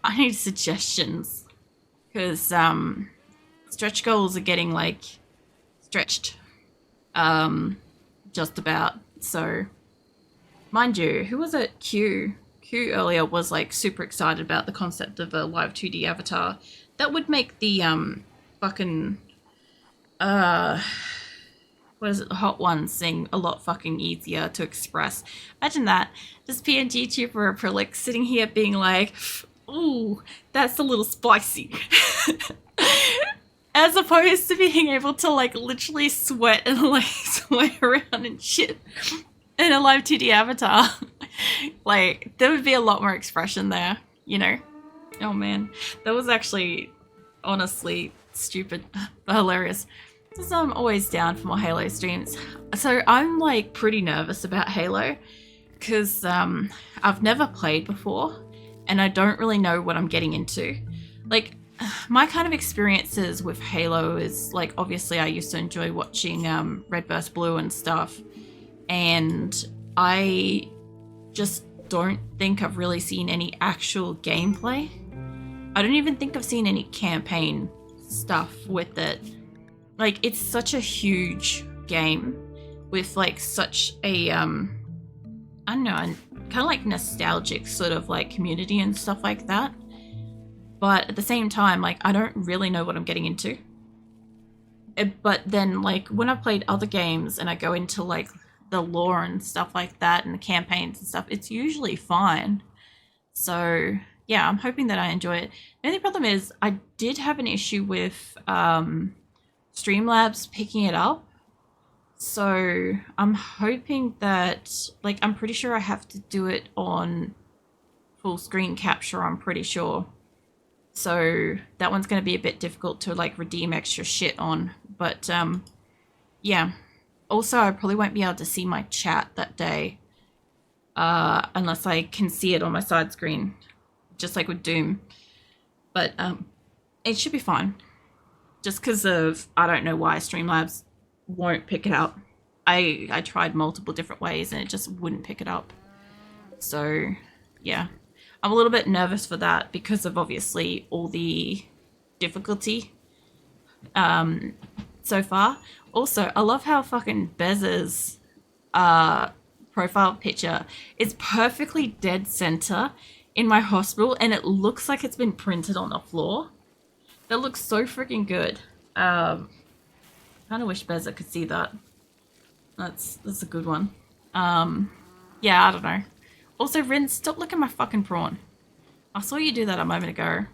I need suggestions. Because stretch goals are getting like stretched. Just about. So mind you, who was it? Q earlier was like super excited about the concept of a live 2D avatar. That would make the fucking what is it, the hot ones thing a lot fucking easier to express. Imagine that. This PNG tuber Aprillic sitting here being like, ooh, that's a little spicy. As opposed to being able to like literally sweat and like sway around and shit in a live 2D avatar. Like, there would be a lot more expression there, you know? Oh man, that was actually honestly stupid but hilarious. So I'm always down for more Halo streams. So I'm like pretty nervous about Halo because I've never played before and I don't really know what I'm getting into. Like, my kind of experiences with Halo is like, obviously I used to enjoy watching Red vs. Blue and stuff, and I just don't think I've really seen any actual gameplay. I don't even think I've seen any campaign stuff with it. Like, it's such a huge game with like such a I don't know, kind of like nostalgic sort of like community and stuff like that. But at the same time, like, I don't really know what I'm getting into. But then, like, when I've played other games and I go into, like, the lore and stuff like that and the campaigns and stuff, it's usually fine. So, yeah, I'm hoping that I enjoy it. The only problem is I did have an issue with Streamlabs picking it up. So I'm hoping that, like, I'm pretty sure I have to do it on full screen capture, I'm pretty sure. So that one's going to be a bit difficult to like redeem extra shit on. But yeah. Also, I probably won't be able to see my chat that day unless I can see it on my side screen, just like with Doom. But it should be fine. Just because of, I don't know why Streamlabs won't pick it up. I tried multiple different ways and it just wouldn't pick it up. So yeah. I'm a little bit nervous for that because of obviously all the difficulty so far. Also, I love how fucking Bez's profile picture is perfectly dead center in my hospital and it looks like it's been printed on the floor. That looks so freaking good. Kind of wish Beza could see that. That's a good one. Yeah, I don't know. Also, Rin, stop looking at my fucking prawn. I saw you do that a moment ago. How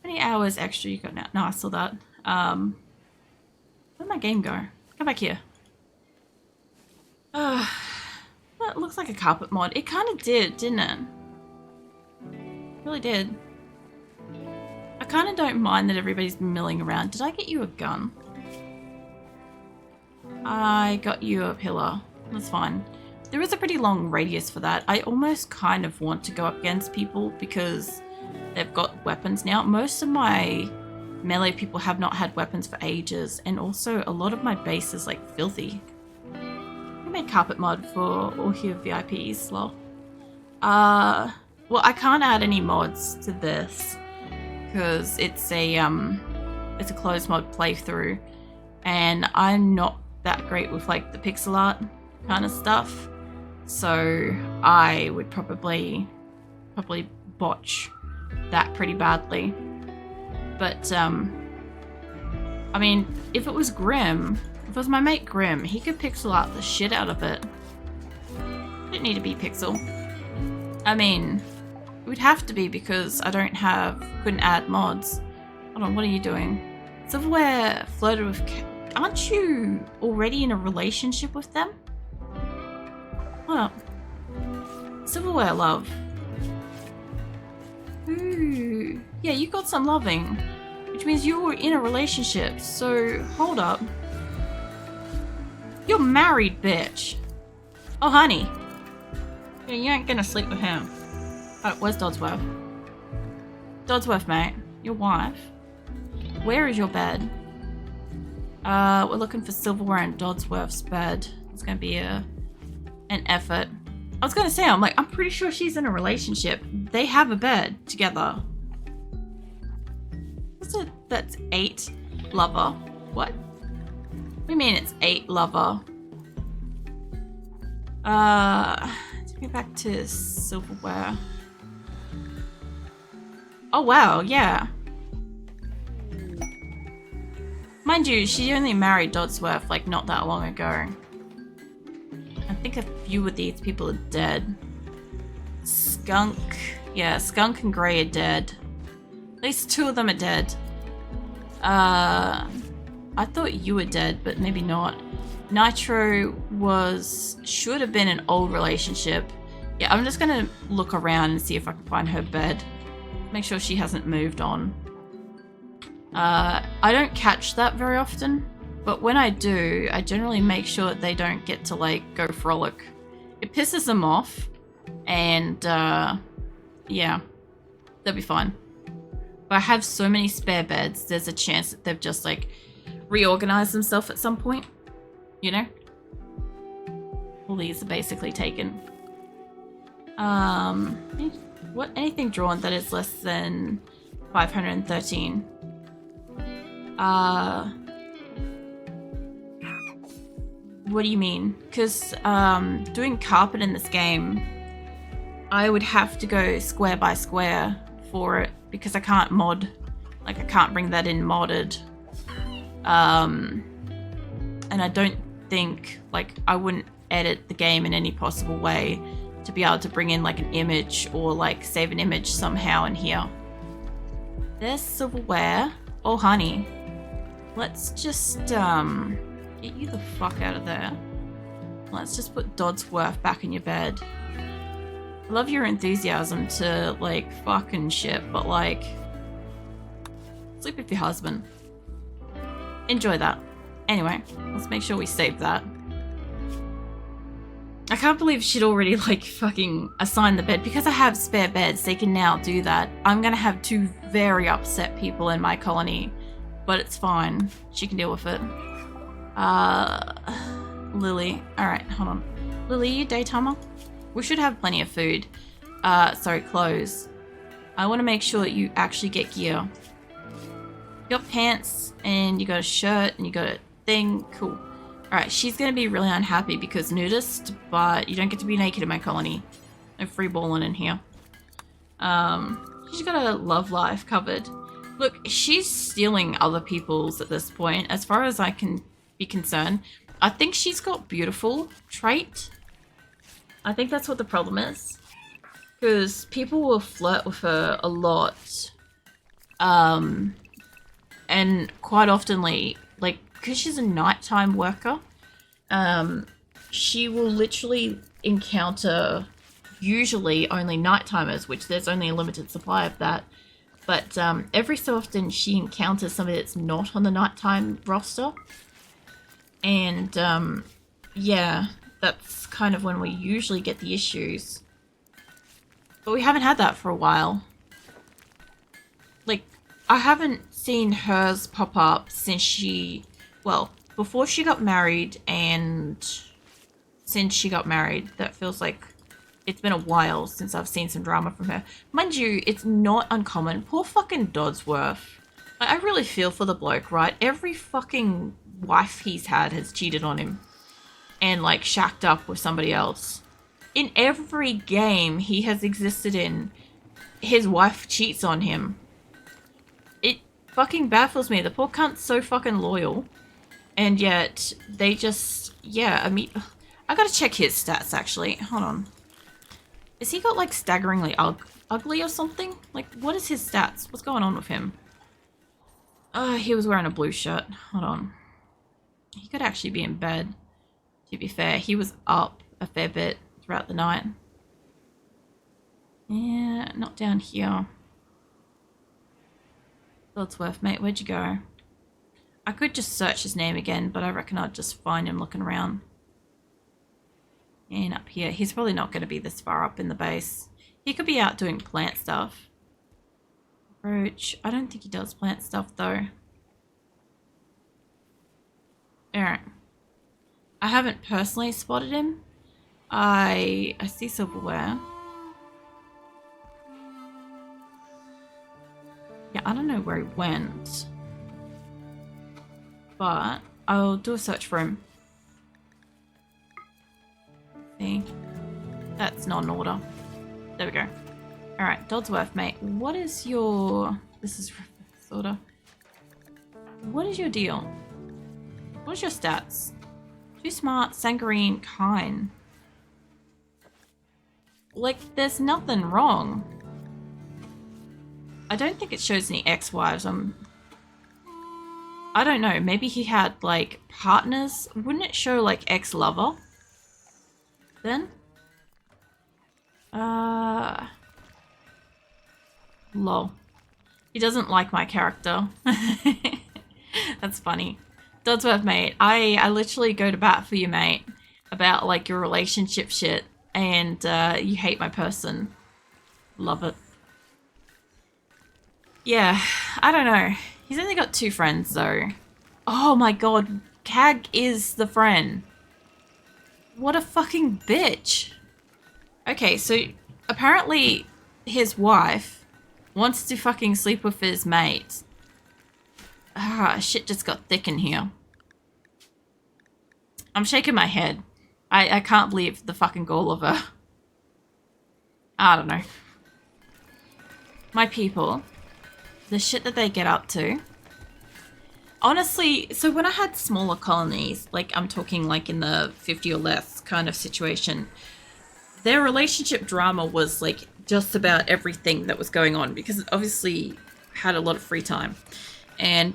many hours extra you got now? No, I saw that. Where'd my game go? Come back here. That looks like a carpet mod. It kind of did, didn't it? It really did. I kind of don't mind that everybody's milling around. Did I get you a gun? I got you a pillar. That's fine. There is a pretty long radius for that. I almost kind of want to go up against people because they've got weapons now. Most of my melee people have not had weapons for ages, and also a lot of my base is like filthy. I made carpet mod for all your VIPs, lol. Well, I can't add any mods to this because it's a closed mod playthrough, and I'm not that great with like the pixel art kind of stuff. So I would probably botch that pretty badly. But I mean, if it was Grim, if it was my mate Grim, he could pixel art the shit out of it. It didn't need to be pixel. I mean, it would have to be because I couldn't add mods. Hold on, what are you doing? Silverware flirted with aren't you already in a relationship with them? Hold up. Silverware love. Ooh. Yeah, you got some loving. Which means you were in a relationship. So, hold up. You're married, bitch. Oh, honey. Yeah, you ain't gonna sleep with him. Oh, where's Dodsworth? Dodsworth, mate. Your wife. Where is your bed? We're looking for Silverware and Dodsworth's bed. It's gonna be an effort. I was gonna say, I'm like, I'm pretty sure she's in a relationship. They have a bed together. What's it? That's 8 lover. What? What do you mean it's 8 lover? Let's go back to silverware. Oh wow, yeah. Mind you, she only married Dodsworth like not that long ago. I think a few of these people are dead. Skunk. Yeah, Skunk and Grey are dead. At least 2 of them are dead. I thought you were dead, but maybe not. Nitro should have been an old relationship. Yeah, I'm just gonna look around and see if I can find her bed. Make sure she hasn't moved on. I don't catch that very often, but when I do, I generally make sure that they don't get to like go frolic. It pisses them off, and yeah, they'll be fine. But I have so many spare beds, there's a chance that they've just like reorganized themselves at some point, you know? All these are basically taken. Anything drawn that is less than 513. What do you mean? Because doing carpet in this game, I would have to go square by square for it because I can't mod. Like, I can't bring that in modded. And I don't think, like, I wouldn't edit the game in any possible way to be able to bring in like an image or like save an image somehow in here. There's silverware. Oh honey, let's just get you the fuck out of there. Let's just put Dodsworth back in your bed. I love your enthusiasm to like fuck and shit, but like sleep with your husband. Enjoy that. Anyway, let's make sure we save that. I can't believe she'd already like fucking assigned the bed. Because I have spare beds, they can now do that. I'm gonna have 2 very upset people in my colony, but it's fine. She can deal with it. Lily. Alright, hold on. Lily, you daytimer? We should have plenty of food. Sorry, clothes. I want to make sure that you actually get gear. You got pants, and you got a shirt, and you got a thing. Cool. Alright, she's going to be really unhappy because nudist, but you don't get to be naked in my colony. No free balling in here. She's got a love life covered. Look, she's stealing other people's at this point, as far as I can be concerned. I think she's got beautiful trait. I think that's what the problem is. Because people will flirt with her a lot. And quite oftenly, like, because she's a nighttime worker, she will literally encounter usually only nighttimers, which there's only a limited supply of that. But every so often she encounters somebody that's not on the nighttime roster. And yeah, that's kind of when we usually get the issues. But we haven't had that for a while. Like, I haven't seen hers pop up since she, well, before she got married and since she got married. That feels like it's been a while since I've seen some drama from her. Mind you, it's not uncommon. Poor fucking Dodsworth. I really feel for the bloke, right? Every fucking wife he's had has cheated on him. And, like, shacked up with somebody else. In every game he has existed in, his wife cheats on him. It fucking baffles me. The poor cunt's so fucking loyal. And yet, they just, yeah, I mean, I gotta check his stats, actually. Hold on. Has he got, like, staggeringly ugly or something? Like, what is his stats? What's going on with him? He was wearing a blue shirt. Hold on. He could actually be in bed, to be fair. He was up a fair bit throughout the night. Yeah, not down here. Dodsworth, mate, where'd you go? I could just search his name again, but I reckon I'd just find him looking around. And up here. He's probably not going to be this far up in the base. He could be out doing plant stuff. Roach. I don't think he does plant stuff, though. Alright. I haven't personally spotted him. I see silverware. Yeah, I don't know where he went. But I'll do a search for him. See? That's not an order. There we go. Alright, Dodsworth, mate. What is your... This is sort of... What is your deal? What's your stats? Too smart, sanguine, kind. Like, there's nothing wrong. I don't think it shows any ex-wives. I don't know. Maybe he had, like, partners. Wouldn't it show, like, ex-lover? Then? Lol. He doesn't like my character. That's funny. Dodsworth, mate. I literally go to bat for you, mate. About, like, your relationship shit. And, you hate my person. Love it. Yeah, I don't know. He's only got 2 friends, though. Oh my god. Cag is the friend. What a fucking bitch. Okay, so apparently his wife wants to fucking sleep with his mate. Ah, shit just got thick in here. I'm shaking my head. I can't believe the fucking gall of her. I don't know. My people, the shit that they get up to. Honestly, so when I had smaller colonies, like I'm talking like in the 50 or less kind of situation, their relationship drama was like just about everything that was going on because it obviously had a lot of free time. And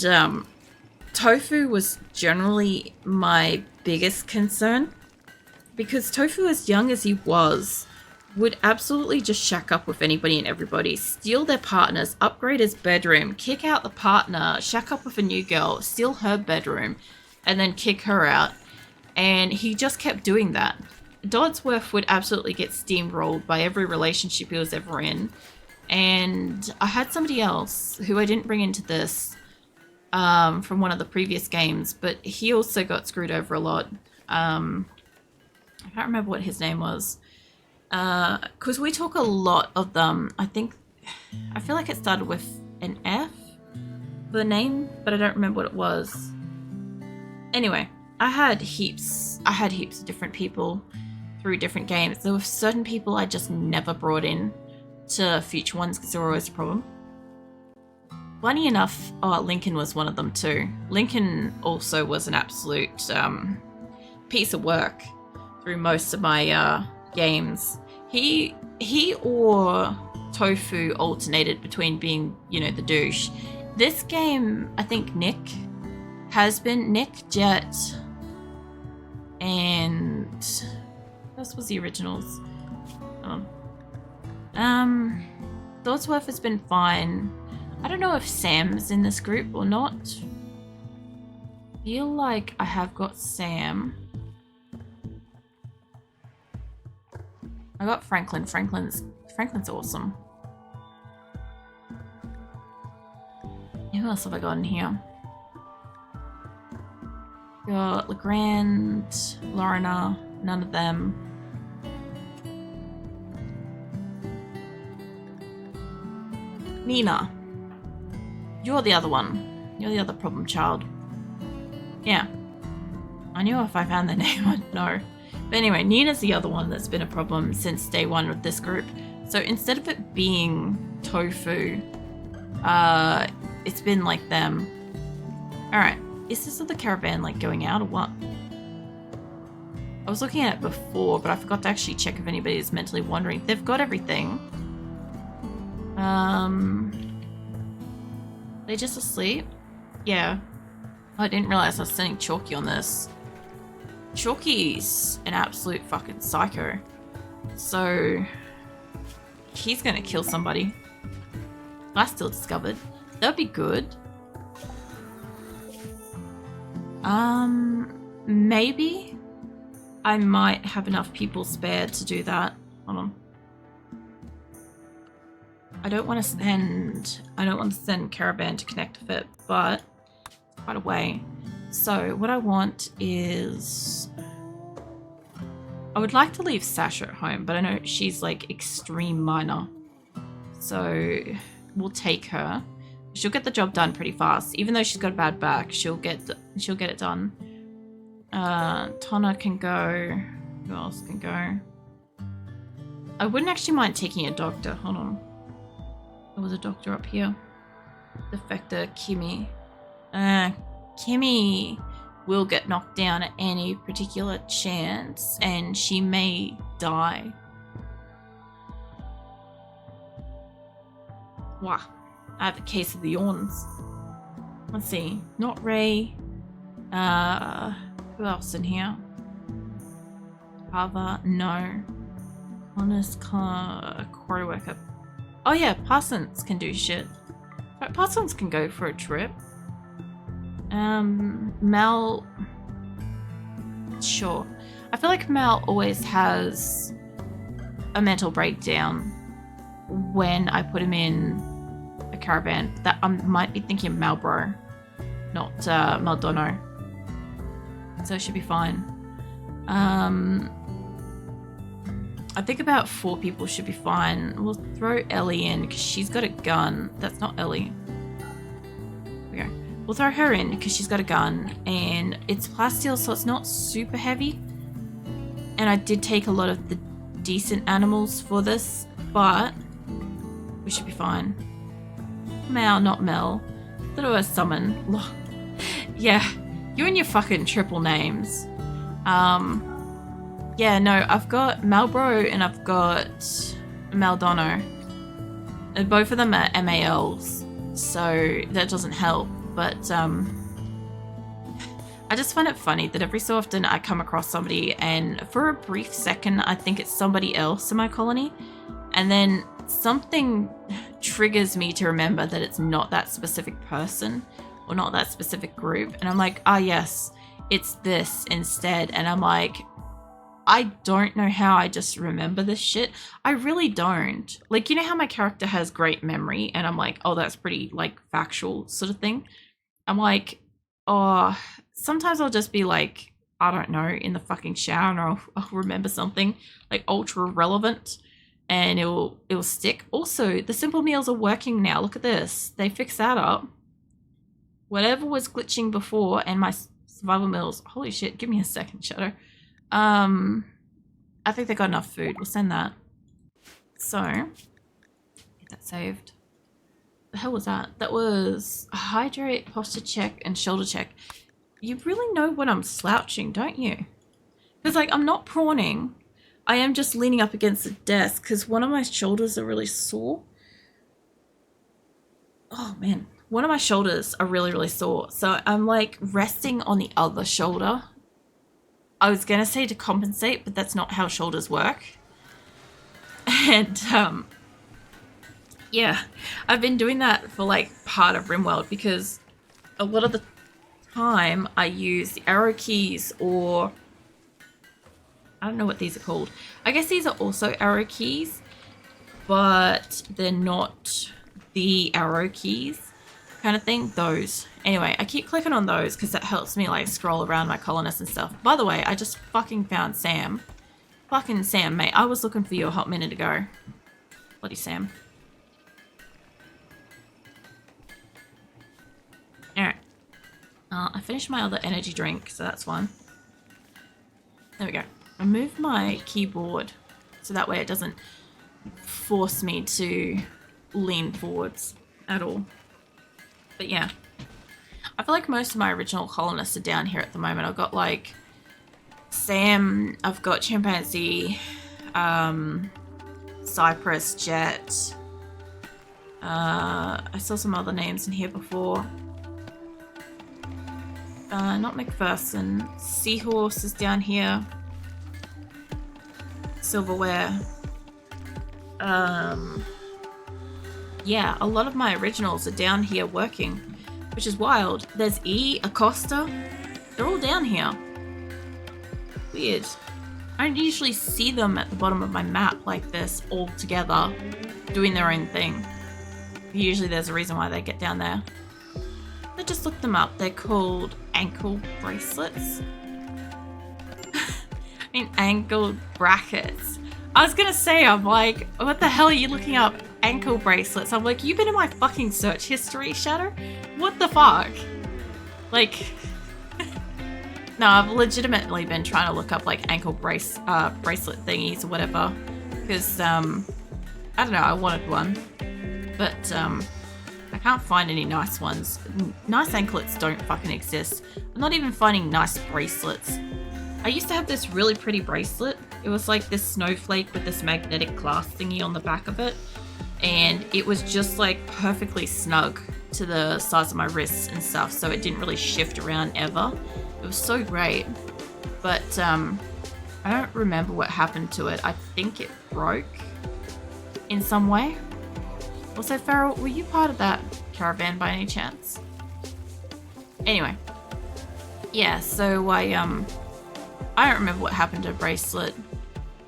Tofu was generally my biggest concern because Tofu, as young as he was, would absolutely just shack up with anybody and everybody, steal their partners, upgrade his bedroom, kick out the partner, shack up with a new girl, steal her bedroom, and then kick her out. And he just kept doing that. Dodsworth would absolutely get steamrolled by every relationship he was ever in. And I had somebody else who I didn't bring into this from one of the previous games, but he also got screwed over a lot. I can't remember what his name was. Because we talk a lot of them. I feel like it started with an F, the name, but I don't remember what it was. Anyway, I had heaps of different people through different games. There were certain people I just never brought in to future ones because they were always a problem. Funny enough, Lincoln was one of them too. Lincoln also was an absolute piece of work through most of my games. He or Tofu alternated between being, you know, the douche. This game, I think Nick has been Jet, and this was the originals. Dodsworth has been fine. I don't know if Sam's in this group or not. I feel like I have got Sam. I got Franklin. Franklin's awesome. Who else have I got in here? Got Legrand, Lorna, none of them. Nina. You're the other one. You're the other problem child. Yeah. I knew if I found their name I'd know. But anyway, Nina's the other one that's been a problem since day one with this group. So instead of it being Tofu, it's been like them. Alright, is this other caravan like going out or what? I was looking at it before, but I forgot to actually check if anybody is mentally wandering. They've got everything. They just asleep? Yeah. Oh, I didn't realize I was sending Chalky on this. Chalky's an absolute fucking psycho. So he's gonna kill somebody. I still discovered. That'd be good. Maybe I might have enough people spared to do that. Hold on. I don't want to send Caravan to connect with it, but it's quite a way. So what I want is I would like to leave Sasha at home, but I know she's like extreme minor. So we'll take her. She'll get the job done pretty fast. Even though she's got a bad back, she'll get it done. Tonna can go. Who else can go? I wouldn't actually mind taking a doctor. Hold on. There was a doctor up here. Defector Kimmy. Kimmy will get knocked down at any particular chance, and she may die. Wow. I have a case of the yawns. Let's see. Not Ray. Who else in here? Carver? No. Honest quarry worker. Oh yeah, Parsons can do shit. Right, Parsons can go for a trip. Mel. Sure. I feel like Mel always has a mental breakdown when I put him in a caravan. That I might be thinking of Malbro, not Maldono. So it should be fine. I think about 4 people should be fine. We'll throw Ellie in because she's got a gun. That's not Ellie. There we go. We'll throw her in because she's got a gun, and it's plasteel, so it's not super heavy. And I did take a lot of the decent animals for this, but we should be fine. Mal, not Mel. Little a summon. Yeah, you and your fucking triple names. Yeah, no, I've got Malbro and I've got Maldono. And both of them are MALs, so that doesn't help. But I just find it funny that every so often I come across somebody and for a brief second I think it's somebody else in my colony, and then something triggers me to remember that it's not that specific person or not that specific group, and I'm like, ah yes, it's this instead. And I'm like, I don't know how I just remember this shit. I really don't. Like, you know how my character has great memory and I'm like, oh, that's pretty like factual sort of thing. I'm like, oh, sometimes I'll just be like, I don't know, in the fucking shower, and I'll remember something like ultra relevant and it'll stick. Also, the simple meals are working now. Look at this. They fixed that up. Whatever was glitching before, and my survival meals, holy shit, give me a second, Shadow. I think they got enough food. We'll send that. So, get that saved. The hell was that? That was hydrate, posture check, and shoulder check. You really know when I'm slouching, don't you? Because, like, I'm not prawning. I am just leaning up against the desk because one of my shoulders are really sore. Oh, man. One of my shoulders are really, really sore. So I'm, like, resting on the other shoulder. I was going to say to compensate, but that's not how shoulders work. And, yeah, I've been doing that for, like, part of RimWorld because a lot of the time I use the arrow keys, or I don't know what these are called. I guess these are also arrow keys, but they're not the arrow keys kind of thing. Those. Anyway, I keep clicking on those because that helps me like scroll around my colonists and stuff. By the way, I just fucking found Sam. Fucking Sam, mate. I was looking for you a hot minute ago. Bloody Sam. Alright. I finished my other energy drink, so that's one. There we go. I moved my keyboard so that way it doesn't force me to lean forwards at all. But yeah, I feel like most of my original colonists are down here at the moment. I've got like Sam, I've got Chimpanzee, Cypress, Jet. I saw some other names in here before. Not McPherson. Seahorse is down here. Silverware. Yeah, a lot of my originals are down here working, which is wild. There's E, Acosta. They're all down here. Weird. I don't usually see them at the bottom of my map like this, all together, doing their own thing. Usually there's a reason why they get down there. I just looked them up. They're called ankle bracelets. In ankle brackets. I was gonna say, I'm like, what the hell are you looking up ankle bracelets? I'm like, you've been in my fucking search history, Shadow? What the fuck? Like, no, I've legitimately been trying to look up like ankle bracelet thingies or whatever. Because, I don't know, I wanted one. But, I can't find any nice ones. Nice anklets don't fucking exist. I'm not even finding nice bracelets. I used to have this really pretty bracelet. It was like this snowflake with this magnetic clasp thingy on the back of it. And it was just like perfectly snug to the size of my wrists and stuff. So it didn't really shift around ever. It was so great. But I don't remember what happened to it. I think it broke in some way. Also, Farrell, were you part of that caravan by any chance? Anyway. Yeah, so I don't remember what happened to a bracelet,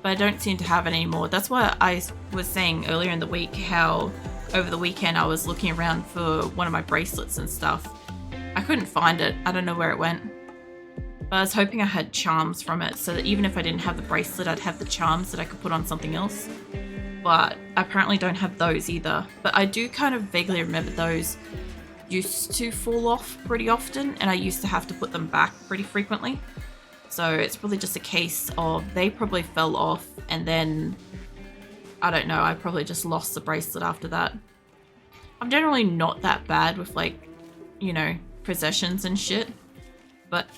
but I don't seem to have it anymore. That's why I was saying earlier in the week how over the weekend I was looking around for one of my bracelets and stuff. I couldn't find it. I don't know where it went. But I was hoping I had charms from it so that even if I didn't have the bracelet, I'd have the charms that I could put on something else. But I apparently don't have those either. But I do kind of vaguely remember those used to fall off pretty often, and I used to have to put them back pretty frequently. So it's probably just a case of they probably fell off, and then, I don't know, I probably just lost the bracelet after that. I'm generally not that bad with, like, you know, possessions and shit. But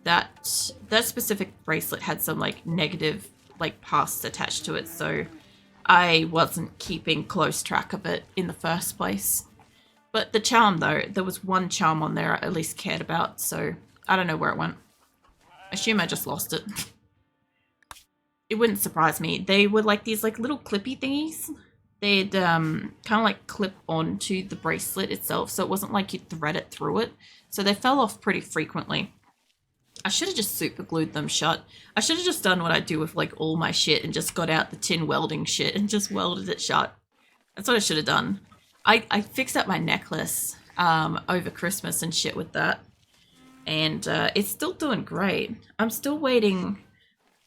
that specific bracelet had some, like, negative, like, past attached to it, so I wasn't keeping close track of it in the first place. But the charm, though, there was one charm on there I at least cared about, so I don't know where it went. I assume I just lost it. It wouldn't surprise me. They were like these like little clippy thingies. They'd kind of like clip onto the bracelet itself, so it wasn't like you'd thread it through it. So they fell off pretty frequently. I should have just super glued them shut. I should have just done what I do with like all my shit and just got out the tin welding shit and just welded it shut. That's what I should have done. I fixed up my necklace over Christmas and shit with that. And it's still doing great. I'm still waiting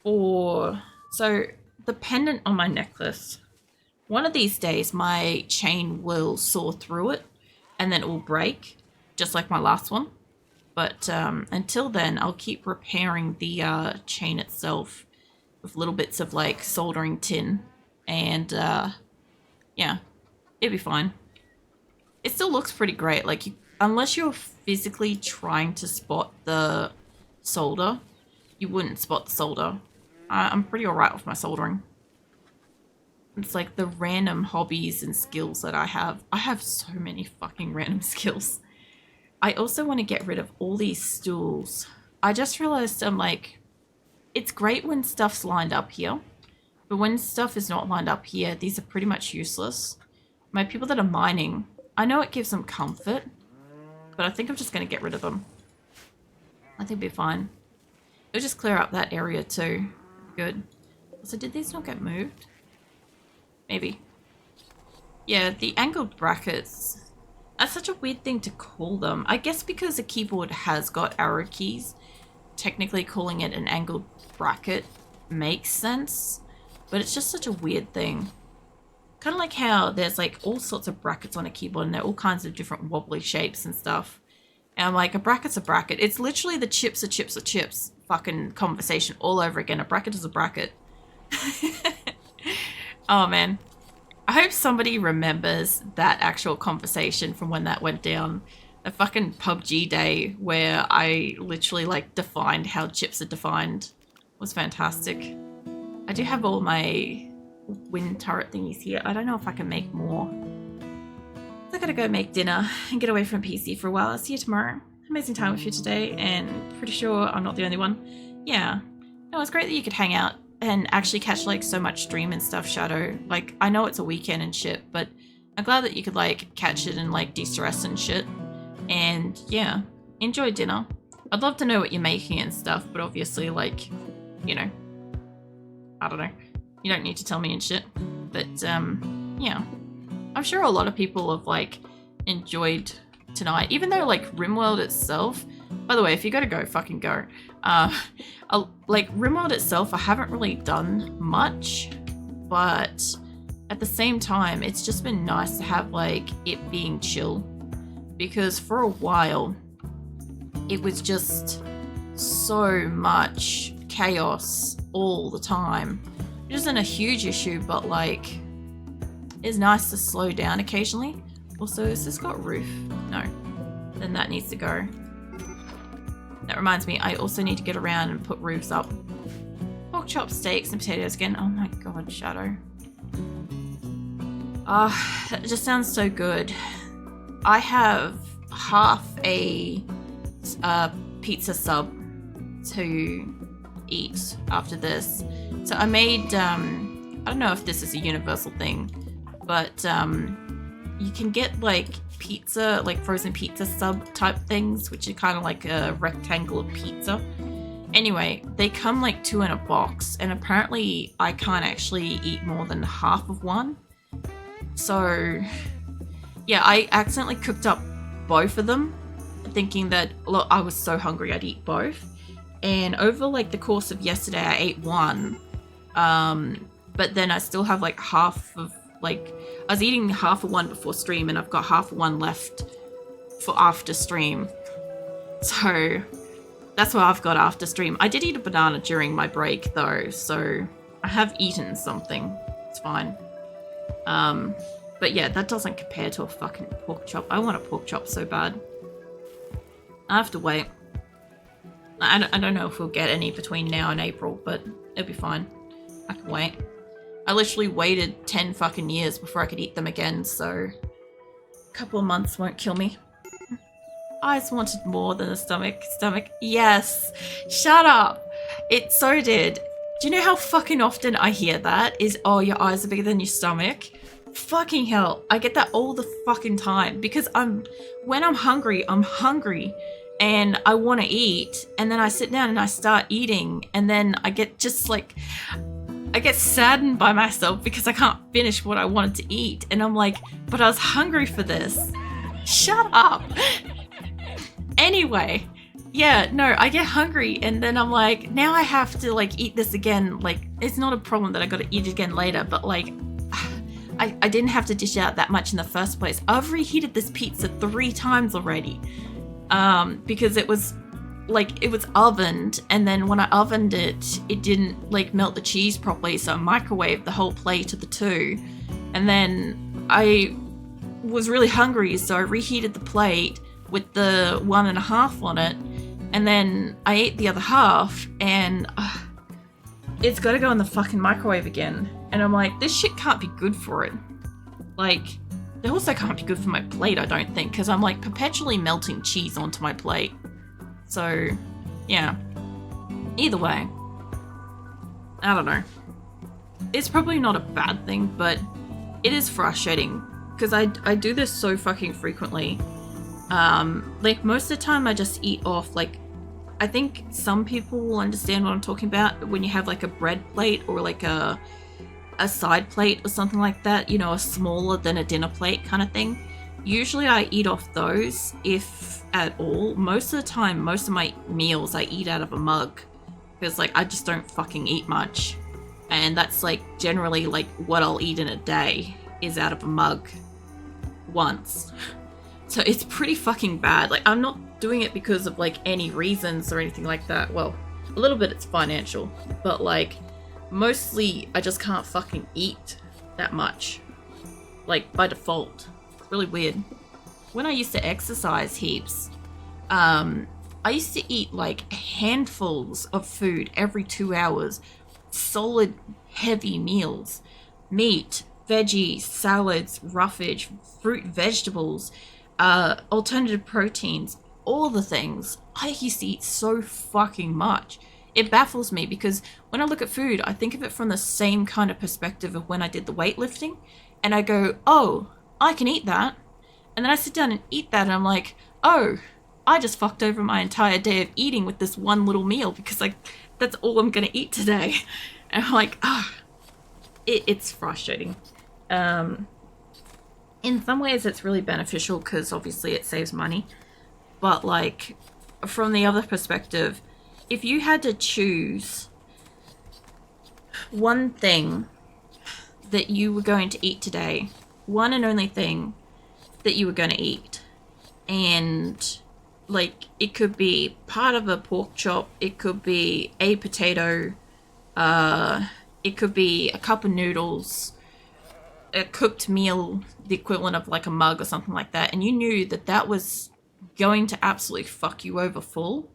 for... So the pendant on my necklace, one of these days my chain will saw through it and then it will break, just like my last one. But until then, I'll keep repairing the chain itself with little bits of like soldering tin. And yeah, it'll be fine. It still looks pretty great. Like, unless you're physically trying to spot the solder, you wouldn't spot the solder. I'm pretty alright with my soldering. It's like the random hobbies and skills that I have. I have so many fucking random skills. I also want to get rid of all these stools. I just realized I'm like, it's great when stuff's lined up here, but when stuff is not lined up here, these are pretty much useless. My people that are mining, I know it gives them comfort, but I think I'm just going to get rid of them. I think it'll be fine. It'll just clear up that area too. Good. So did these not get moved? Maybe. Yeah, the angled brackets. That's such a weird thing to call them. I guess because the keyboard has got arrow keys, technically calling it an angled bracket makes sense, but it's just such a weird thing. Kind of like how there's like all sorts of brackets on a keyboard and they're all kinds of different wobbly shapes and stuff. And I'm like, a bracket's a bracket. It's literally the chips are chips are chips fucking conversation all over again. A bracket is a bracket. Oh man. I hope somebody remembers that actual conversation from when that went down. A fucking PUBG day where I literally like defined how chips are defined. It was fantastic. I do have all my wind turret thingies here. I don't know if I can make more. So I gotta go make dinner and get away from PC for a while. I'll see you tomorrow. Amazing time with you today, and pretty sure I'm not the only one. Yeah. No, it's great that you could hang out and actually catch like so much stream and stuff, Shadow. Like, I know it's a weekend and shit, but I'm glad that you could like catch it and like de-stress and shit. And yeah, enjoy dinner. I'd love to know what you're making and stuff, but obviously like, you know, I don't know. You don't need to tell me and shit. But yeah. I'm sure a lot of people have like enjoyed tonight, even though like RimWorld itself By the way, if you gotta go, fucking go. Like, RimWorld itself, I haven't really done much, but at the same time, it's just been nice to have, like, it being chill. Because for a while, it was just so much chaos all the time. Which isn't a huge issue, but, like, it's nice to slow down occasionally. Also, has this got roof? No. Then that needs to go. That reminds me, I also need to get around and put roofs up. Pork chop, steaks, and potatoes again. Oh my god, Shadow. That just sounds so good. I have half a pizza sub to eat after this. So I made, I don't know if this is a universal thing, but you can get like pizza, like frozen pizza sub type things, which are kind of like a rectangle of pizza. Anyway, they come like 2 in a box, and apparently I can't actually eat more than half of one. So yeah, I accidentally cooked up both of them, thinking that, look, I was so hungry I'd eat both. And over like the course of yesterday, I ate one. But then I still have like half of, like, I was eating half of one before stream, and I've got half of one left for after stream. So that's what I've got after stream. I did eat a banana during my break though, so I have eaten something. It's fine. But yeah, that doesn't compare to a fucking pork chop. I want a pork chop so bad. I have to wait. I don't know if we'll get any between now and April, but it'll be fine. I can wait. I literally waited 10 fucking years before I could eat them again, so a couple of months won't kill me. I just wanted more than a stomach. Yes. Shut up. It so did. Do you know how fucking often I hear that? Is, oh, your eyes are bigger than your stomach? Fucking hell. I get that all the fucking time, because when I'm hungry, and I want to eat, and then I sit down and I start eating, and then I get just like, I get saddened by myself because I can't finish what I wanted to eat, and I'm like, but I was hungry for this. Shut up. Anyway, yeah, no, I get hungry, and then I'm like, now I have to like eat this again. Like, it's not a problem that I got to eat it again later, but like, I didn't have to dish out that much in the first place. I've reheated this pizza 3 times already. Because it was ovened, and then when I ovened it, it didn't like melt the cheese properly, so I microwaved the whole plate of the 2, and then I was really hungry, so I reheated the plate with the 1.5 on it, and then I ate the other half, and it's got to go in the fucking microwave again, and I'm like, this shit can't be good for it. Like, it also can't be good for my plate, I don't think, because I'm like perpetually melting cheese onto my plate. So, yeah. Either way, I don't know. It's probably not a bad thing, but it is frustrating because I do this so fucking frequently. Like, most of the time I just eat off, like, I think some people will understand what I'm talking about when you have like a bread plate or like a side plate or something like that, you know, a smaller than a dinner plate kind of thing. Usually I eat off those, if at all. Most of the time, most of my meals I eat out of a mug, because like I just don't fucking eat much, and that's like generally like what I'll eat in a day is out of a mug once. So it's pretty fucking bad. Like, I'm not doing it because of like any reasons or anything like that. Well, a little bit it's financial, but like mostly I just can't fucking eat that much, like by default. It's really weird. When I used to exercise heaps, I used to eat like handfuls of food every 2 hours, solid heavy meals, meat, veggies, salads, roughage, fruit, vegetables, alternative proteins, all the things. I used to eat so fucking much. It baffles me because when I look at food, I think of it from the same kind of perspective of when I did the weightlifting, and I go, oh, I can eat that. And then I sit down and eat that, and I'm like, oh, I just fucked over my entire day of eating with this one little meal because like that's all I'm gonna eat today. And I'm like, it's frustrating. In some ways it's really beneficial because obviously it saves money, but like from the other perspective, if you had to choose one thing that you were going to eat today, one and only thing that you were going to eat, and like it could be part of a pork chop, it could be a potato, it could be a cup of noodles, a cooked meal, the equivalent of like a mug or something like that, and you knew that that was going to absolutely fuck you over full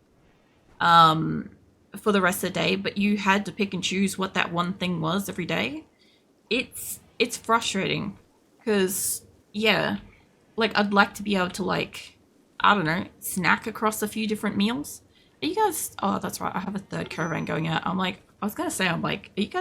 for the rest of the day, but you had to pick and choose what that one thing was every day. It's frustrating because, yeah, like I'd like to be able to, like, I don't know, snack across a few different meals. Are you guys, oh, that's right, I have a third caravan going out. I'm like, I was gonna say, I'm like, are you guys